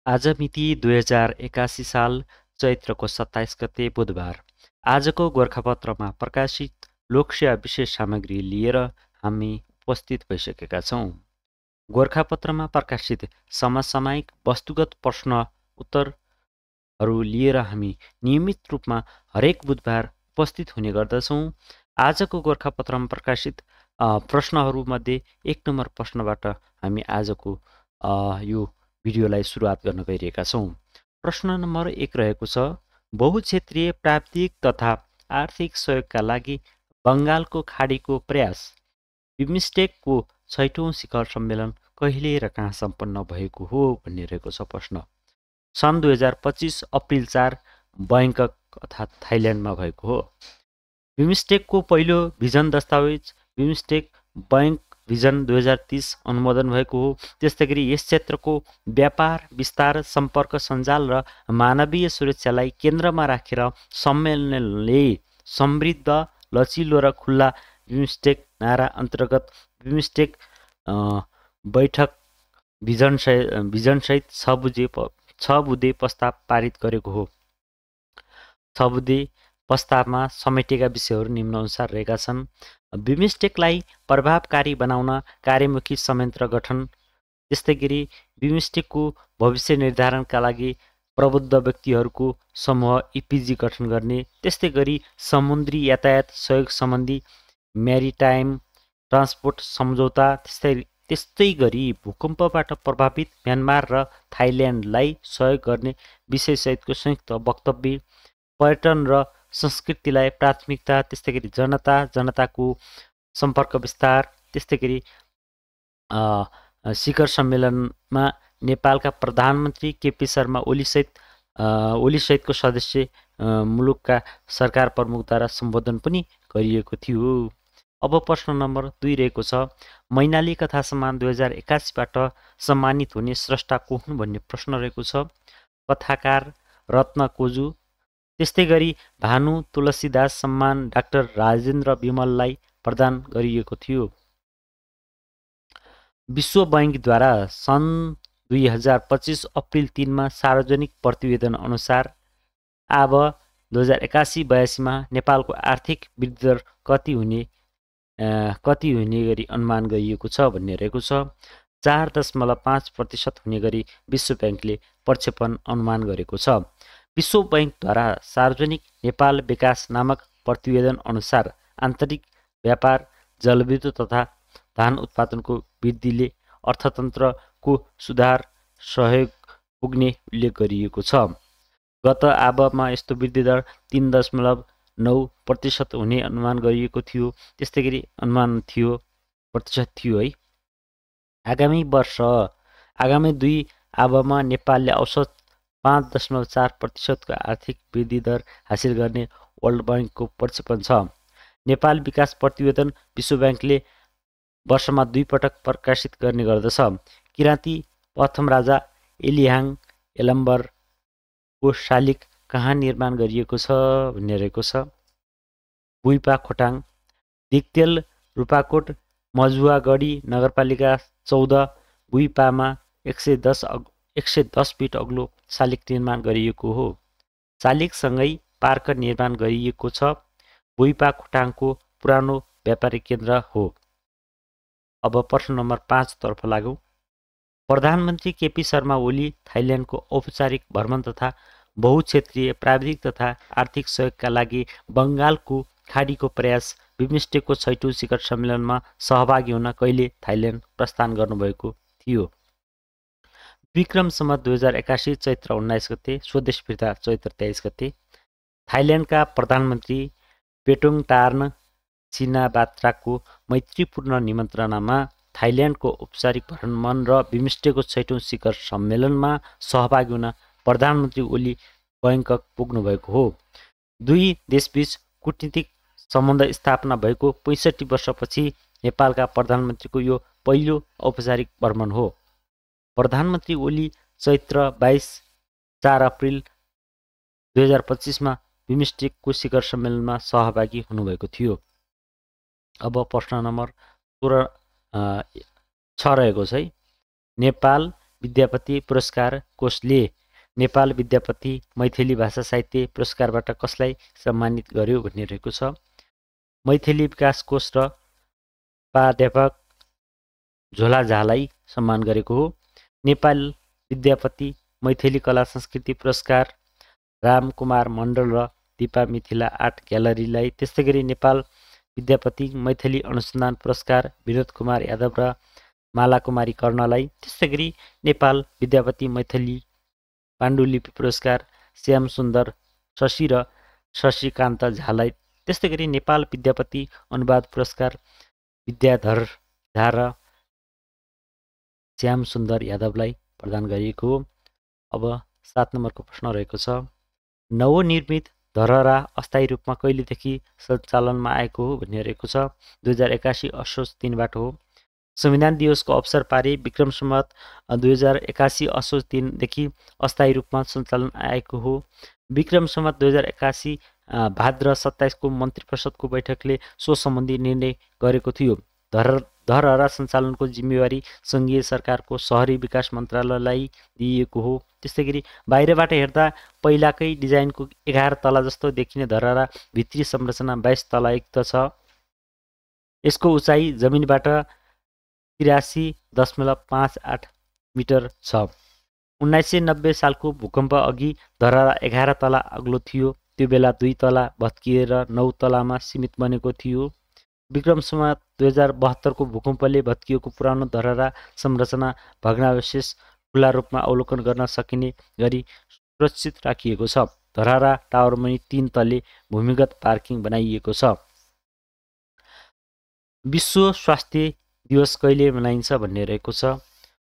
आज मिति 2081 साल चैत्रको 27 गते बुधबार। आजको गोरखापत्रमा प्रकाशित लोकसेवा विशेष सामग्री लिएर हामी उपस्थित भइसकेका छौँ। गोरखापत्रमा प्रकाशित समसामयिक वस्तुगत प्रश्न उत्तरहरू लिएर हामी नियमित रूपमा हरेक बुधबार उपस्थित हुने गर्दछौँ। आजको गोरखापत्रमा प्रकाशित प्रश्नहरूमध्ये 1 नम्बर प्रश्नबाट हामी आजको यो भिडियोलाई सुरुवात गर्न गइरहेका छौँ। प्रश्न नम्बर 1 रहेको छ, बहुक्षेत्रीय प्राविधिक तथा आर्थिक सहयोगका लागि बङ्गालको खाडीको प्रयास बिमस्टेकको 6औं शिखर सम्मेलन कहिले र कहाँ सम्पन्न भएको हो भन्ने रहेको छ प्रश्न। सन् 2025 अप्रिल 4 बैङ्कक अर्थात् थाइल्यान्डमा भएको हो। बिमस्टेकको पहिलो भिजन दस्तावेज बिमस्टेक बैङ्क भिजन 2030 अनुमोदन भएको हो। त्यस्तै गरी यस क्षेत्रको व्यापार विस्तार, सम्पर्क सञ्जाल र मानवीय सुरक्षालाई केन्द्रमा राखेर सम्मेलनले समृद्ध, लचिलो र खुल्ला बिमस्टेक नारा अन्तर्गत बिमस्टेक बैठक भिजनसहित 6 बुँदे प्रस्ताव पारित गरेको हो। 6 बुँदे प्रस्तावमा समेटेका विषयहरू निम्नानुसार रहेका छन्। बिमस्टेकलाई प्रभावकारी बनाउन कार्यमुखी संयन्त्र गठन, त्यस्तै गरी बिमस्टेकको भविष्य निर्धारणका लागि प्रबुद्ध व्यक्तिहरूको समूह इपिजी गठन गर्ने, त्यस्तै गरी समुद्री यातायात सहयोग सम्बन्धी म्यारिटाइम ट्रान्सपोर्ट सम्झौता, त्यस्तै गरी भूकम्पबाट प्रभावित म्यानमार र थाइल्यान्डलाई सहयोग गर्ने विषयसहितको संयुक्त वक्तव्य, पर्यटन र संस्कृतिलाई प्राथमिकता, त्यस्तै गरी जनताको सम्पर्क विस्तार, त्यस्तै गरी शिखर सम्मेलनमा नेपालका प्रधानमन्त्री केपी शर्मा ओलीसहितको सदस्य मुलुकका सरकार प्रमुखद्वारा सम्बोधन पनि गरिएको थियो। अब प्रश्न नम्बर 2 रहेको छ, मैनाली कथा सम्मान 2081बाट सम्मानित हुने स्रष्टा को हुन् भन्ने प्रश्न रहेको छ। कथाकार रत्न कोजु, त्यस्तै गरी भानु तुलसीदास सम्मान डाक्टर राजेन्द्र विमललाई प्रदान गरिएको थियो। विश्व बैङ्कद्वारा सन् 2025 अप्रिल 3 सार्वजनिक प्रतिवेदन अनुसार अब 2081-82मा नेपालको आर्थिक वृद्धि दर कति हुने गरी अनुमान गरिएको छ भन्ने रहेको छ। 4.5% हुने गरी विश्व ब्याङ्कले प्रक्षेपण अनुमान गरेको छ। विश्व बैङ्कद्वारा सार्वजनिक नेपाल विकास नामक प्रतिवेदन अनुसार आन्तरिक व्यापार, जलविद्युत तथा धान उत्पादनको वृद्धिले अर्थतन्त्रको सुधार सहयोग पुग्ने उल्लेख गरिएको छ। गत आबमा यस्तो वृद्धि दर 3.9% हुने अनुमान गरिएको थियो। त्यस्तै गरी अनुमान प्रतिशत थियो है। आगामी 2 आबमा नेपालले औसत 5.4% को आर्थिक वृद्धि दर हासिल गर्ने वर्ल्ड बैङ्कको प्रक्षेपण छ। नेपाल विकास प्रतिवेदन विश्व ब्याङ्कले वर्षमा 2 पटक प्रकाशित गर्ने गर्दछ। किराँती प्रथम राजा एलिहाङ यलम्बरको शालिग कहाँ निर्माण गरिएको छ भन्ने रहेको छ। बुइपा खोटाङ। दिक्तेल रूपाकोट मजुवागढी नगरपालिका 14 बुइपामा 110 फिट अग्लो शालिग निर्माण गरिएको हो। शालिगसँगै पार्क निर्माण गरिएको छ। बुइपा खोटाङको पुरानो व्यापारिक केन्द्र हो। अब प्रश्न नम्बर 5 तर्फ लागौँ। प्रधानमन्त्री केपी शर्मा ओली थाइल्यान्डको औपचारिक भ्रमण तथा बहुक्षेत्रीय प्राविधिक तथा आर्थिक सहयोगका लागि बङ्गालको खाडीको प्रयास बिमस्टेकको 6औं शिखर सम्मेलनमा सहभागी हुन कहिले थाइल्यान्ड प्रस्थान गर्नुभएको थियो? विक्रम सम्वत 2081 चैत्र 19 गते, स्वदेश फिर्ता चैत्र 23 गते। थाइल्यान्डका प्रधानमन्त्री पेटोङटार्न सिनावात्राको मैत्रीपूर्ण निमन्त्रणामा थाइल्यान्डको औपचारिक भ्रमण र बिमस्टेकको 6औं शिखर सम्मेलनमा सहभागी हुन प्रधानमन्त्री ओली बैङ्कक पुग्नुभएको हो। दुई देशबीच कूटनीतिक सम्बन्ध स्थापना भएको 65 वर्षपछि नेपालका प्रधानमन्त्रीको यो पहिलो औपचारिक भ्रमण हो। प्रधानमन्त्री ओली चैत्र 4 अप्रिल 2025मा बिमस्टेकको शिखर सम्मेलनमा सहभागी हुनुभएको थियो। अब प्रश्न नम्बर 6 रहेको छ है। नेपाल विद्यापति पुरस्कार कोषले नेपाल विद्यापति मैथिली भाषा साहित्य पुरस्कारबाट कसलाई सम्मानित गर्यो भन्ने रहेको छ। मैथिली विकास कोष र प्राध्यापक झोला झालाई सम्मान गरेको हो। नेपाल विद्यापति मैथिली कला संस्कृति पुरस्कार रामकुमार मण्डल र दिपा मिथिला आर्ट ग्यालरीलाई, त्यस्तै गरी नेपाल विद्यापति मैथिली अनुसन्धान पुरस्कार विनोद कुमार यादव र मालाकुमारी कर्णलाई, त्यस्तै गरी नेपाल विद्यापति मैथिली पाण्डुलिपि पुरस्कार श्याम सुन्दर शशी र शशिकान्त झालाई, त्यस्तै गरी नेपाल विद्यापति अनुवाद पुरस्कार विद्याधर झा र श्याम सुन्दर यादवलाई प्रदान गरिएको हो। अब 7 नम्बरको प्रश्न रहेको छ, नवनिर्मित धरहरा अस्थायी रूपमा कहिलेदेखि सञ्चालनमा आएको हो भन्ने रहेको छ। 2081 असोज 3बाट हो। संविधान दिवसको अवसर पारी विक्रम सम्वत 2081 असोज 3देखि अस्थायी रूपमा सञ्चालन आएको हो। विक्रम सम्वत 2081 भाद्र 27 को मन्त्री परिषदको बैठकले सो सम्बन्धी निर्णय गरेको थियो। धरहरा सञ्चालनको जिम्मेवारी सङ्घीय सरकारको शहरी विकास मन्त्रालयलाई दिइएको हो। त्यस्तै गरी बाहिरबाट हेर्दा पहिलाकै डिजाइनको 11 तला जस्तो देखिने धरहरा भित्री संरचना 22 तलायुक्त छ। यसको उचाइ जमिनबाट 83.58 मिटर छ। 1990 सालको भूकम्प अघि धरहरा 11 तला अग्लो थियो। त्यो बेला 2 तला भत्किएर 9 तलामा सीमित बनेको थियो। विक्रम सम्वत 2072 को भूकम्पले भत्किएको पुरानो धरहरा संरचना भग्नावशेष खुला रूपमा अवलोकन गर्न सकिने गरी सुरक्षित राखिएको छ। धरहरा टावरमुनि 3 तले भूमिगत पार्किङ बनाइएको छ। विश्व स्वास्थ्य दिवस कहिले मनाइन्छ भन्ने रहेको छ।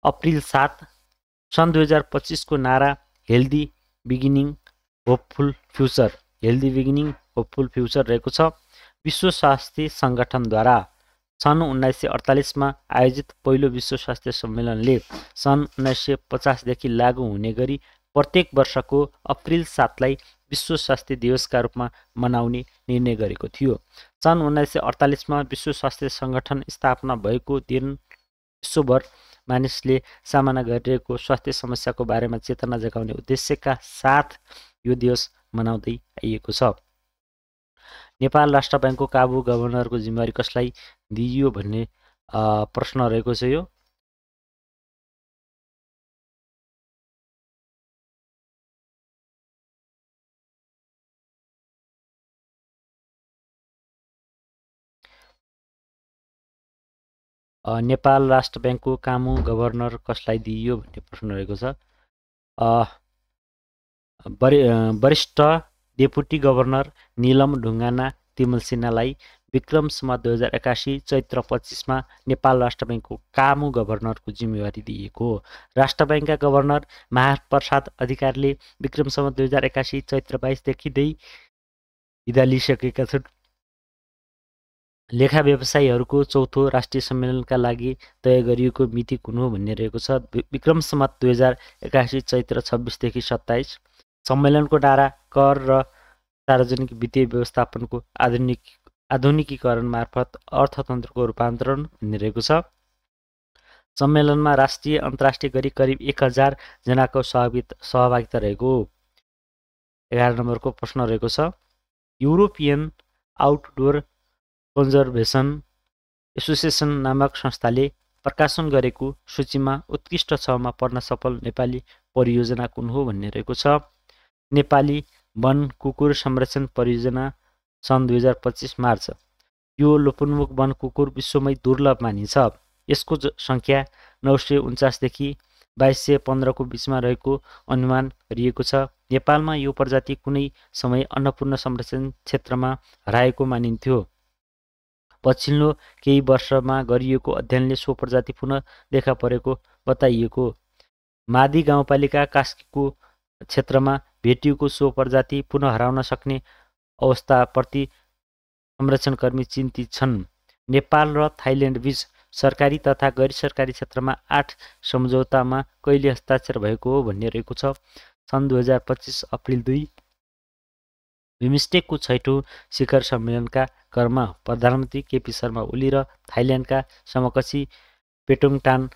अप्रिल 7। सन् 2025 को नारा healthy beginning hopeful future, healthy beginning hopeful future रहेको छ। विश्व स्वास्थ्य सङ्गठनद्वारा सन् 1948 मा आयोजित पहिलो विश्व स्वास्थ्य सम्मेलनले सन् 1950 देखि लागू हुने गरी प्रत्येक वर्षको अप्रिल 7 लाई विश्व स्वास्थ्य दिवसका रूपमा मनाउने निर्णय गरेको थियो। सन् 1948 मा विश्व स्वास्थ्य सङ्गठन स्थापना भएको दिन विश्वभर मानिसले सामना गरिरहेको स्वास्थ्य समस्याको बारेमा चेतना जगाउने उद्देश्यका साथ यो दिवस मनाउँदै आइएको छ। नेपाल राष्ट्र ब्याङ्कको काबु गभर्नरको जिम्मेवारी कसलाई दिइयो भन्ने प्रश्न रहेको छ। यो नेपाल राष्ट्र ब्याङ्कको कामु गभर्नर कसलाई दिइयो भन्ने प्रश्न रहेको छ। वरिष्ठ डेपुटी गभर्नर निलम ढुङ्गाना तिमल सिन्हालाई विक्रम सम्वत 2081 चैत्र 25 मा नेपाल राष्ट्र ब्याङ्कको कामु गभर्नरको जिम्मेवारी दिइएको हो। राष्ट्र ब्याङ्कका गभर्नर महाप्रसाद अधिकारीले विक्रम सम्वत 2081 चैत्र 22 देखि बिदा लिइसकेका छन्। लेखा व्यवसायीहरूको चौथो राष्ट्रिय सम्मेलनका लागि तय गरिएको मिति कुन हो भन्ने रहेको छ। विक्रम सम्वत 2081 चैत्र 26 देखि 27। सम्मेलनको डारा कर र सार्वजनिक वित्तीय व्यवस्थापनको आधुनिकीकरण मार्फत अर्थतन्त्रको रूपान्तरण भन्ने रहेको छ। सम्मेलनमा राष्ट्रिय अन्तर्राष्ट्रिय गरी करिब 1000 जनाको सहभागिता रहेको। 11 नम्बरको प्रश्न रहेको छ। युरोपियन आउटडोर कन्जर्भेसन एसोसिएसन नामक संस्थाले प्रकाशन गरेको सूचीमा उत्कृष्ट 6 मा पर्न सफल नेपाली परियोजना कुन हो भन्ने रहेको छ। नेपाली वन कुकुर संरक्षण परियोजना सन् 2025 मार्च। यो लोपोन्मुख वन कुकुर विश्वमै दुर्लभ मानिन्छ। यसको सङ्ख्या 949 देखि 2215 को बीचमा रहेको अनुमान गरिएको छ। नेपालमा यो प्रजाति कुनै समय अन्नपूर्ण संरक्षण क्षेत्रमा हराएको मानिन्थ्यो। पछिल्लो केही वर्षमा गरिएको अध्ययनले सो प्रजाति पुनः देखा परेको बताइएको। मादी गाउँपालिका कास्कीको क्षेत्रमा भेटिएको सो प्रजाति पुनः हराउन सक्ने अवस्थाप्रति संरक्षणकर्मी चिन्तित छन्। नेपाल र थाइल्यान्ड बीच सरकारी तथा गैर सरकारी क्षेत्रमा 8 सम्झौतामा कहिले हस्ताक्षर भएको हो भन्ने रहेको छ। सन् 2025 अप्रिल 2। बिमस्टेकको 6औं शिखर सम्मेलनका क्रममा प्रधानमन्त्री केपी शर्मा ओली र थाइल्यान्डका समकक्षी पेटोङटान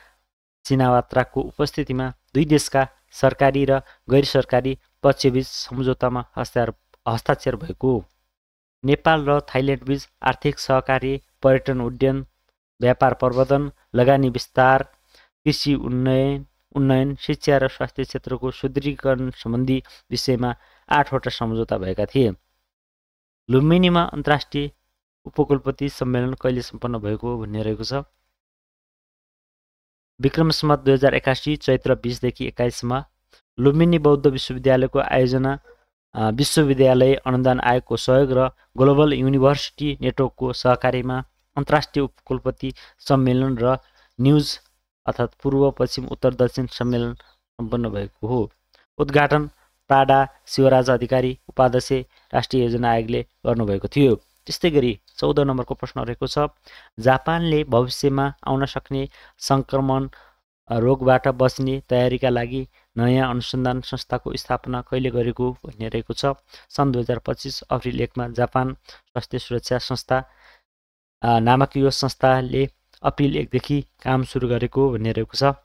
सिनावात्राको उपस्थितिमा दुई देशका सरकारी र गैर सरकारी पक्षबीच सम्झौतामा हस्ताक्षर भएको। नेपाल र थाइल्यान्डबीच आर्थिक सहकार्य, पर्यटन, उड्डयन, व्यापार प्रवर्धन, लगानी विस्तार, कृषि उन्नयन, शिक्षा र स्वास्थ्य क्षेत्रको सुदृढीकरण सम्बन्धी विषयमा 8वटा सम्झौता भएका थिए। लुम्बिनीमा अन्तर्राष्ट्रिय उपकुलपति सम्मेलन कहिले सम्पन्न भएको भन्ने रहेको छ। विक्रम सम्वत 2081 चैत्र 20 देखि 21 लुम्बिनी बौद्ध विश्वविद्यालयको आयोजना, विश्वविद्यालय अनुदान आयोगको सहयोग र ग्लोबल युनिभर्सिटी नेटवर्कको सहकार्यमा अन्तर्राष्ट्रिय उपकुलपति सम्मेलन र न्युज अर्थात् पूर्व पश्चिम उत्तर दक्षिण सम्मेलन सम्पन्न भएको हो। उद्घाटन प्राडा शिवराज अधिकारी, उपाध्यक्ष, राष्ट्रिय योजना आयोगले गर्नुभएको थियो। त्यस्तै गरी 14 नम्बरको प्रश्न रहेको छ, जापानले भविष्यमा आउन सक्ने सङ्क्रमण रोगबाट बच्ने तयारीका लागि नयाँ अनुसन्धान संस्थाको स्थापना कहिले गरेको भन्ने रहेको छ। सन् 2025 अप्रिल 1मा जापान स्वास्थ्य सुरक्षा संस्था नामक यो संस्थाले अप्रिल 1 देखि काम सुरु गरेको भन्ने रहेको छ।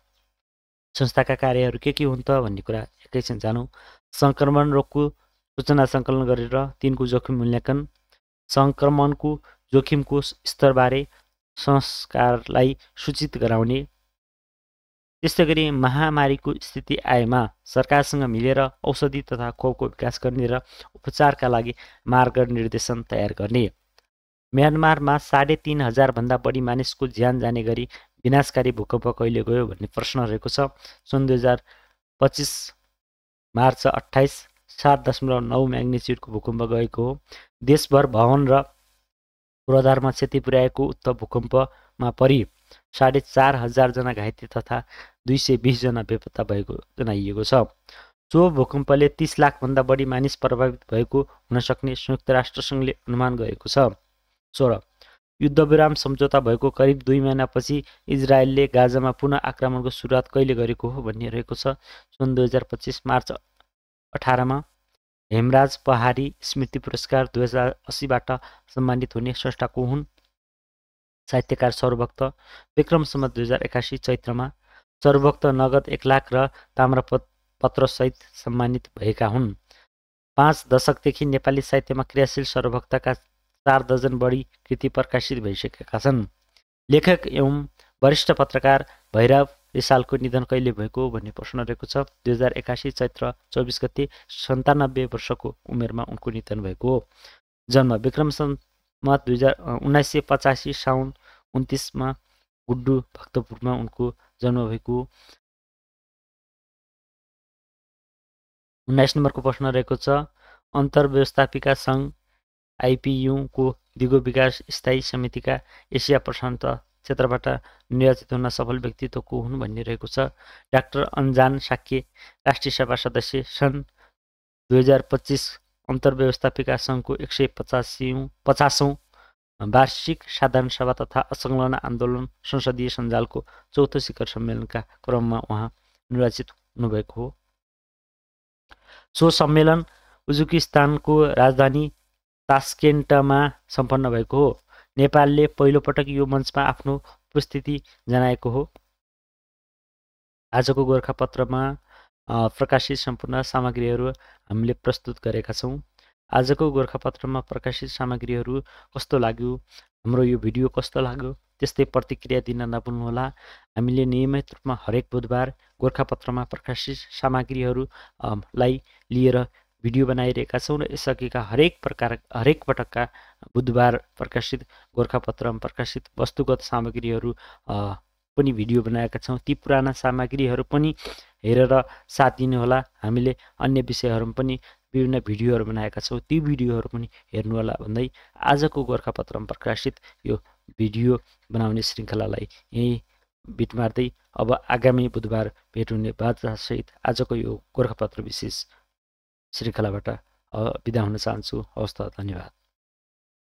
संस्थाका कार्यहरू के हुन् त भन्ने कुरा एकैछिन जानौँ। सङ्क्रमण रोगको सूचना सङ्कलन गरेर तिनको जोखिम मूल्याङ्कन, सङ्क्रमणको जोखिमको स्तरबारे संस्कारलाई सूचित गराउने, त्यस्तै गरी महामारीको स्थिति आएमा सरकारसँग मिलेर औषधि तथा खोपको विकास गर्ने र उपचारका लागि मार्गनिर्देशन तयार गर्ने। म्यानमारमा 3,500 भन्दा बढी मानिसको ज्यान जाने गरी विनाशकारी भूकम्प कहिले गयो भन्ने प्रश्न रहेको छ। सन् 2025 मार्च 28 7.9 म्याग्निच्युडको भूकम्प गएको हो। देशभर भवन र पूर्वाधारमा क्षति पुर्याएको उक्त भूकम्पमा परि 4,500 जना घाइते तथा 220 जना बेपत्ता भएको जनाइएको छ। सो भूकम्पले 30 लाखभन्दा बढी मानिस प्रभावित भएको हुन सक्ने संयुक्त राष्ट्रसङ्घले अनुमान गरेको छ। 16 युद्धविराम सम्झौता भएको करिब 2 महिनापछि इजरायलले गाजामा पुनः आक्रमणको सुरुवात कहिले गरेको हो भन्ने रहेको छ। सन् 2025 मार्च 18मा हेमराज पहाडी स्मृति पुरस्कार 2080बाट सम्मानित हुने संस्था को हुन्? साहित्यकार सौरभक्त। विक्रम सम्वत 2081 चैत्रमा सौरभक्त नगद 1 लाख र ताम्रपत्रसहित सम्मानित भएका हुन्। 5 दशकदेखि नेपाली साहित्यमा क्रियाशील सौरभक्तका 4 दर्जन बढी कृति प्रकाशित भइसकेका छन्। लेखक एवं वरिष्ठ पत्रकार भैरव रिसालको निधन कहिले भएको भन्ने प्रश्न रहेको छ। 2081 चैत्र 24 गते 97 वर्षको उमेरमा उनको निधन भएको हो। जन्म विक्रम सम्वत 1985 साउन 29मा गुड्डु भक्तपुरमा उनको जन्म भएको। 19 नम्बरको प्रश्न रहेको छ, अन्तर्व्यवस्थापिका सङ्घ आइपियुको दिगो विकास स्थायी समितिका एसिया प्रशान्त क्षेत्रबाट निर्वाचित हुन सफल व्यक्तित्व को हुन् भन्ने रहेको छ। डाक्टर अन्जान साक्य, राष्ट्रिय सभा सदस्य, सन् 2025 अन्तर्व्यवस्थापिका सङ्घको 150औं वार्षिक साधारण सभा तथा असंलग्न आन्दोलन संसदीय सञ्जालको 4थो शिखर सम्मेलनका क्रममा उहाँ निर्वाचित हुनुभएको हो। सो सम्मेलन उज्बेकिस्तानको राजधानी तास्केन्टमा सम्पन्न भएको हो। नेपालले पहिलोपटक यो मञ्चमा आफ्नो उपस्थिति जनाएको हो। आजको गोरखापत्रमा प्रकाशित सम्पूर्ण सामग्रीहरू हामीले प्रस्तुत गरेका छौँ। आजको गोरखापत्रमा प्रकाशित सामग्रीहरू कस्तो लाग्यो, हाम्रो यो भिडियो कस्तो लाग्यो, त्यस्तै प्रतिक्रिया दिन नभुल्नुहोला। हामीले नियमित रूपमा हरेक बुधबार गोरखापत्रमा प्रकाशित सामग्रीहरूलाई लिएर भिडियो बनाइरहेका छौँ र यसअघिका हरेक पटकका बुधबार प्रकाशित गोरखापत्रमा प्रकाशित वस्तुगत सामग्रीहरू पनि भिडियो बनाएका छौँ। ती पुराना सामग्रीहरू पनि हेरेर साथ दिनुहोला। हामीले अन्य विषयहरूमा पनि विभिन्न भिडियोहरू बनाएका छौँ, ती भिडियोहरू पनि हेर्नुहोला भन्दै आजको गोरखापत्रमा प्रकाशित यो भिडियो बनाउने श्रृङ्खलालाई यहीँ बिट मार्दै अब आगामी बुधबार भेट हुने बाचासहित आजको यो गोरखापत्र विशेष श्रृङ्खलाबाट बिदा हुन चाहन्छु। हवस् त, धन्यवाद।